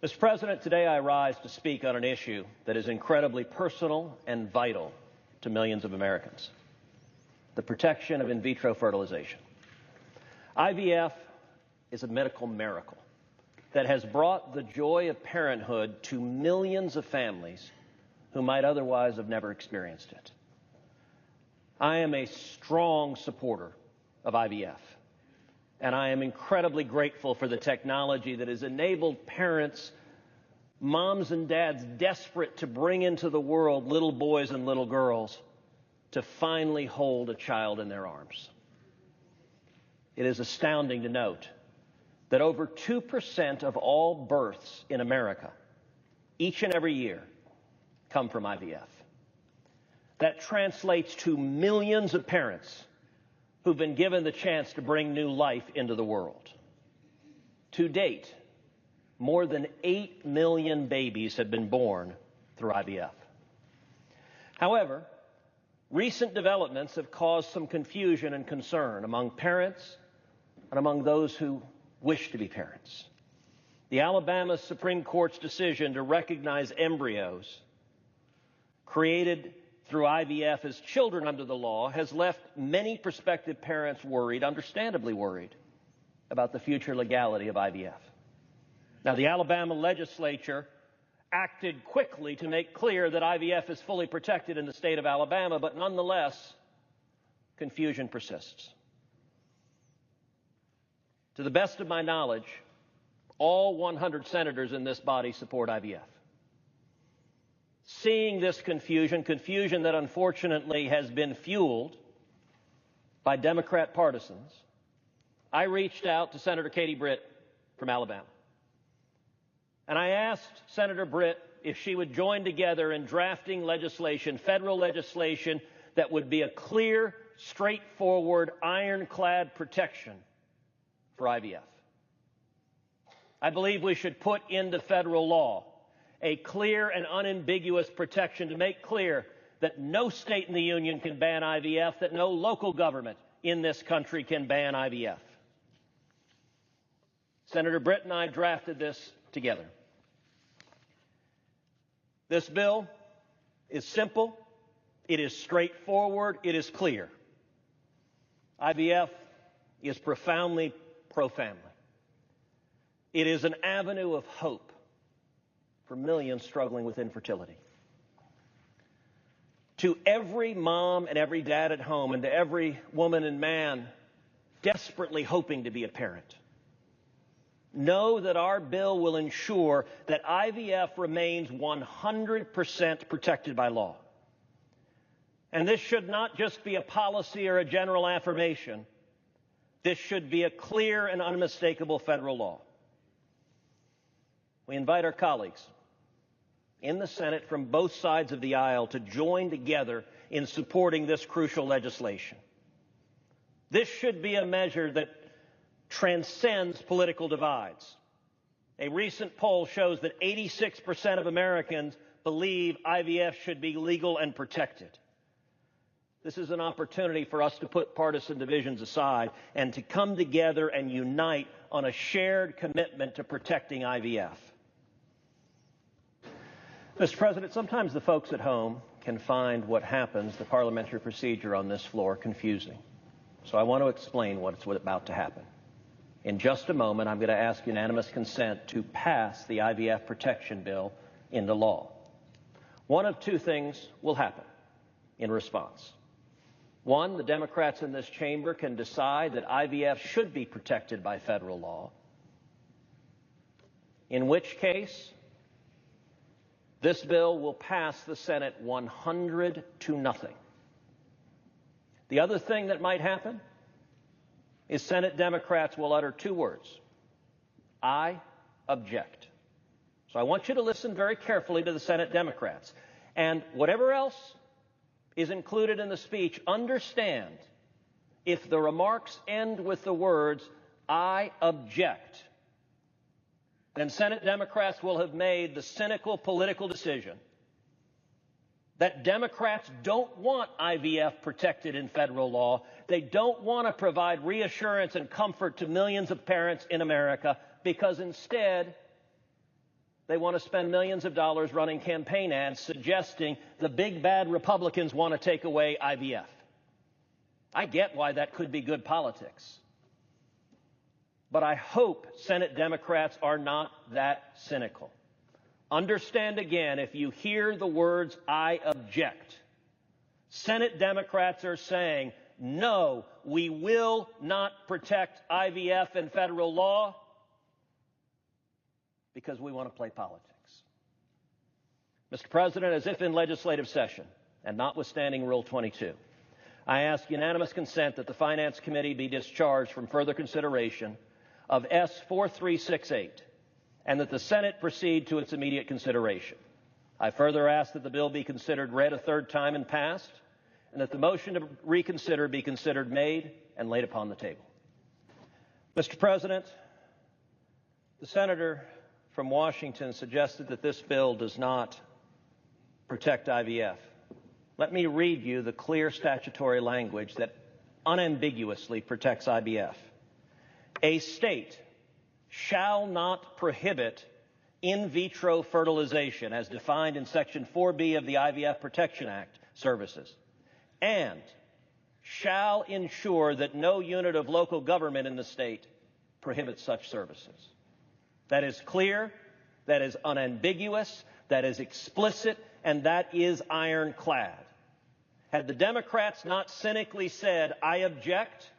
Mr. President, today I rise to speak on an issue that is incredibly personal and vital to millions of Americans: the protection of in vitro fertilization. IVF is a medical miracle that has brought the joy of parenthood to millions of families who might otherwise have never experienced it. I am a strong supporter of IVF, and I am incredibly grateful for the technology that has enabled parents, moms and dads desperate to bring into the world little boys and little girls, to finally hold a child in their arms. It is astounding to note that over 2% of all births in America, each and every year, come from IVF. That translates to millions of parents who've been given the chance to bring new life into the world. To date, more than 8 million babies have been born through IVF. However, recent developments have caused some confusion and concern among parents and among those who wish to be parents. The Alabama Supreme Court's decision to recognize embryos created through IVF as children under the law has left many prospective parents worried, understandably worried, about the future legality of IVF. Now, the Alabama legislature acted quickly to make clear that IVF is fully protected in the state of Alabama, but nonetheless, confusion persists. To the best of my knowledge, all 100 senators in this body support IVF. Seeing this confusion that unfortunately has been fueled by Democrat partisans, I reached out to Senator Katie Britt from Alabama. And I asked Senator Britt if she would join together in drafting legislation, federal legislation, that would be a clear, straightforward, ironclad protection for IVF. I believe we should put into federal law a clear and unambiguous protection to make clear that no state in the union can ban IVF, that no local government in this country can ban IVF. Senator Britt and I drafted this together. This bill is simple, it is straightforward, it is clear. IVF is profoundly pro-family. It is an avenue of hope for millions struggling with infertility. To every mom and every dad at home, and to every woman and man desperately hoping to be a parent, know that our bill will ensure that IVF remains 100% protected by law. And this should not just be a policy or a general affirmation. This should be a clear and unmistakable federal law. We invite our colleagues in the Senate from both sides of the aisle to join together in supporting this crucial legislation. This should be a measure that transcends political divides. A recent poll shows that 86% of Americans believe IVF should be legal and protected. This is an opportunity for us to put partisan divisions aside and to come together and unite on a shared commitment to protecting IVF. Mr. President, sometimes the folks at home can find what happens, the parliamentary procedure on this floor, confusing. So I want to explain what's about to happen. In just a moment, I'm going to ask unanimous consent to pass the IVF protection bill into law. One of two things will happen in response. One, the Democrats in this chamber can decide that IVF should be protected by federal law, in which case this bill will pass the Senate 100-0. The other thing that might happen is Senate Democrats will utter two words: I object. So I want you to listen very carefully to the Senate Democrats. And whatever else is included in the speech, understand, if the remarks end with the words, I object, then Senate Democrats will have made the cynical political decision that Democrats don't want IVF protected in federal law. They don't want to provide reassurance and comfort to millions of parents in America, because instead They want to spend millions of dollars running campaign ads suggesting the big bad Republicans want to take away IVF. I get why that could be good politics. But I hope Senate Democrats are not that cynical. Understand again, if you hear the words, "I object," Senate Democrats are saying, no, we will not protect IVF in federal law because we want to play politics. Mr. President, as if in legislative session, and notwithstanding Rule 22, I ask unanimous consent that the Finance Committee be discharged from further consideration of S. 4368 and that the Senate proceed to its immediate consideration. I further ask that the bill be considered read a third time and passed, and that the motion to reconsider be considered made and laid upon the table. Mr. President, the senator from Washington suggested that this bill does not protect IVF. Let me read you the clear statutory language that unambiguously protects IVF. A state shall not prohibit in vitro fertilization as defined in Section 4B of the IVF Protection Act services, and shall ensure that no unit of local government in the state prohibits such services. That is clear, that is unambiguous, that is explicit, and that is ironclad. Had the Democrats not cynically said, "I object,"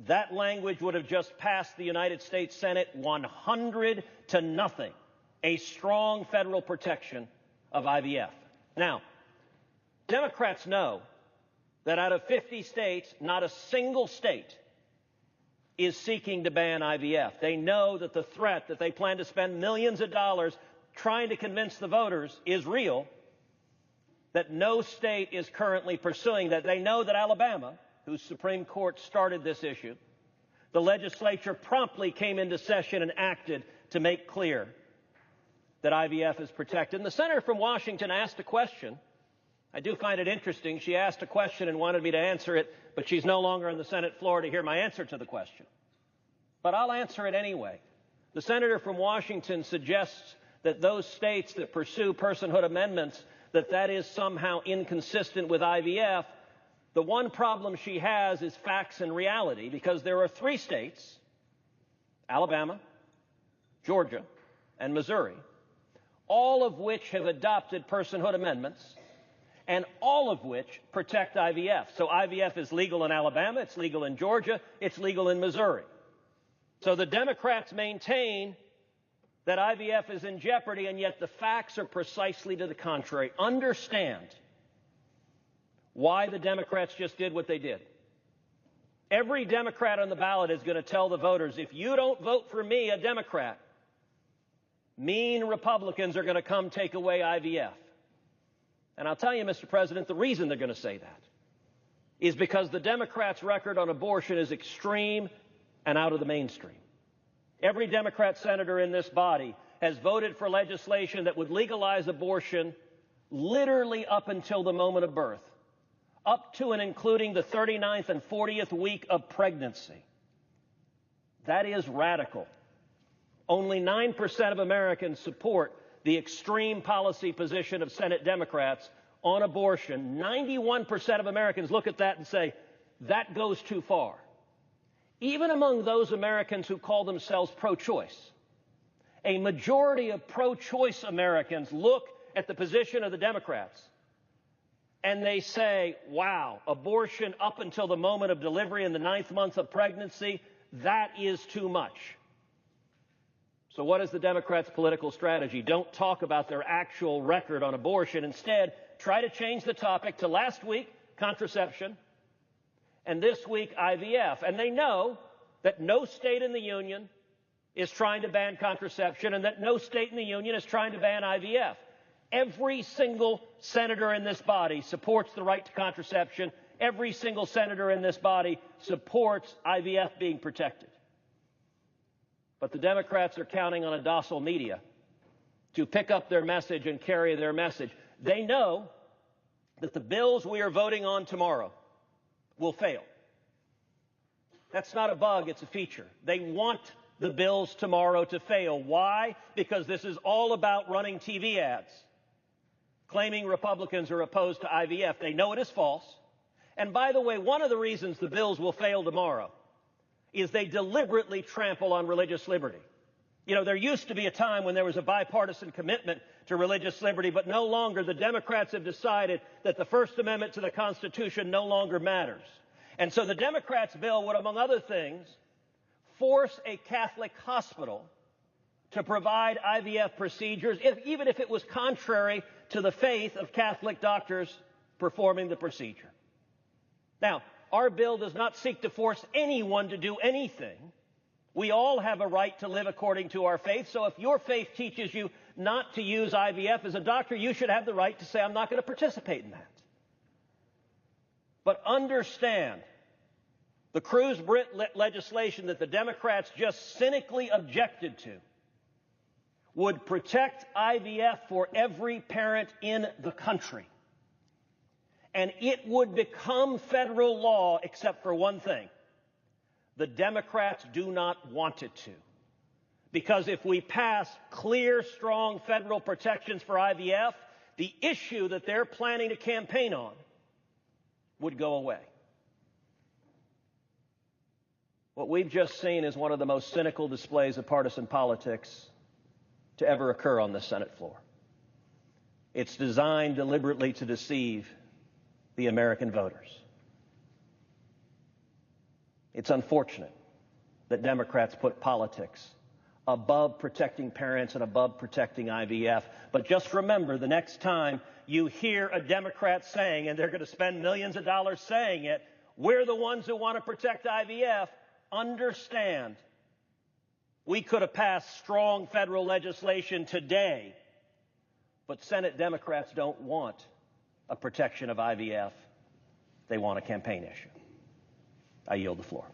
that language would have just passed the United States Senate 100-0, a strong federal protection of IVF. Now, Democrats know that out of 50 states, not a single state is seeking to ban IVF. They know that the threat that they plan to spend millions of dollars trying to convince the voters is real, that no state is currently pursuing that. They know that Alabama, whose Supreme Court started this issue, the legislature promptly came into session and acted to make clear that IVF is protected. And the senator from Washington asked a question. I do find it interesting. She asked a question and wanted me to answer it, but she's no longer on the Senate floor to hear my answer to the question. But I'll answer it anyway. The senator from Washington suggests that those states that pursue personhood amendments, that is somehow inconsistent with IVF. The one problem she has is facts and reality, because there are 3 states, Alabama, Georgia, and Missouri, all of which have adopted personhood amendments, and all of which protect IVF. So IVF is legal in Alabama, it's legal in Georgia, it's legal in Missouri. So the Democrats maintain that IVF is in jeopardy, and yet the facts are precisely to the contrary. Understand why the Democrats just did what they did. Every Democrat on the ballot is going to tell the voters, if you don't vote for me, a Democrat, mean Republicans are going to come take away IVF. And I'll tell you, Mr. President, the reason they're going to say that is because the Democrats' record on abortion is extreme and out of the mainstream. Every Democrat senator in this body has voted for legislation that would legalize abortion literally up until the moment of birth, up to and including the 39th and 40th week of pregnancy. That is radical. Only 9% of Americans support the extreme policy position of Senate Democrats on abortion. 91% of Americans look at that and say, that goes too far. Even among those Americans who call themselves pro-choice, a majority of pro-choice Americans look at the position of the Democrats and they say, wow, abortion up until the moment of delivery in the 9th month of pregnancy, that is too much. So what is the Democrats' political strategy? Don't talk about their actual record on abortion. Instead, try to change the topic to last week, contraception, and this week, IVF. And they know that no state in the union is trying to ban contraception and that no state in the union is trying to ban IVF. Every single senator in this body supports the right to contraception. Every single senator in this body supports IVF being protected. But the Democrats are counting on a docile media to pick up their message and carry their message. They know that the bills we are voting on tomorrow will fail. That's not a bug, it's a feature. They want the bills tomorrow to fail. Why? Because this is all about running TV ads, claiming Republicans are opposed to IVF. They know it is false. And by the way, one of the reasons the bills will fail tomorrow is they deliberately trample on religious liberty. You know, there used to be a time when there was a bipartisan commitment to religious liberty, but no longer. The Democrats have decided that the First Amendment to the Constitution no longer matters. And so the Democrats' bill would, among other things, force a Catholic hospital to provide IVF procedures, even if it was contrary to the faith of Catholic doctors performing the procedure. Now, our bill does not seek to force anyone to do anything. We all have a right to live according to our faith. So if your faith teaches you not to use IVF as a doctor, you should have the right to say, I'm not going to participate in that. But understand, the Cruz Britt legislation that the Democrats just cynically objected to would protect IVF for every parent in the country. And it would become federal law except for one thing. The Democrats do not want it to. Because if we pass clear, strong federal protections for IVF, the issue that they're planning to campaign on would go away. What we've just seen is one of the most cynical displays of partisan politics to ever occur on the Senate floor. It's designed deliberately to deceive the American voters. It's unfortunate that Democrats put politics above protecting parents and above protecting IVF. But just remember, the next time you hear a Democrat saying, and they're going to spend millions of dollars saying it, we're the ones who want to protect IVF, understand we could have passed strong federal legislation today, but Senate Democrats don't want a protection of IVF. They want a campaign issue. I yield the floor.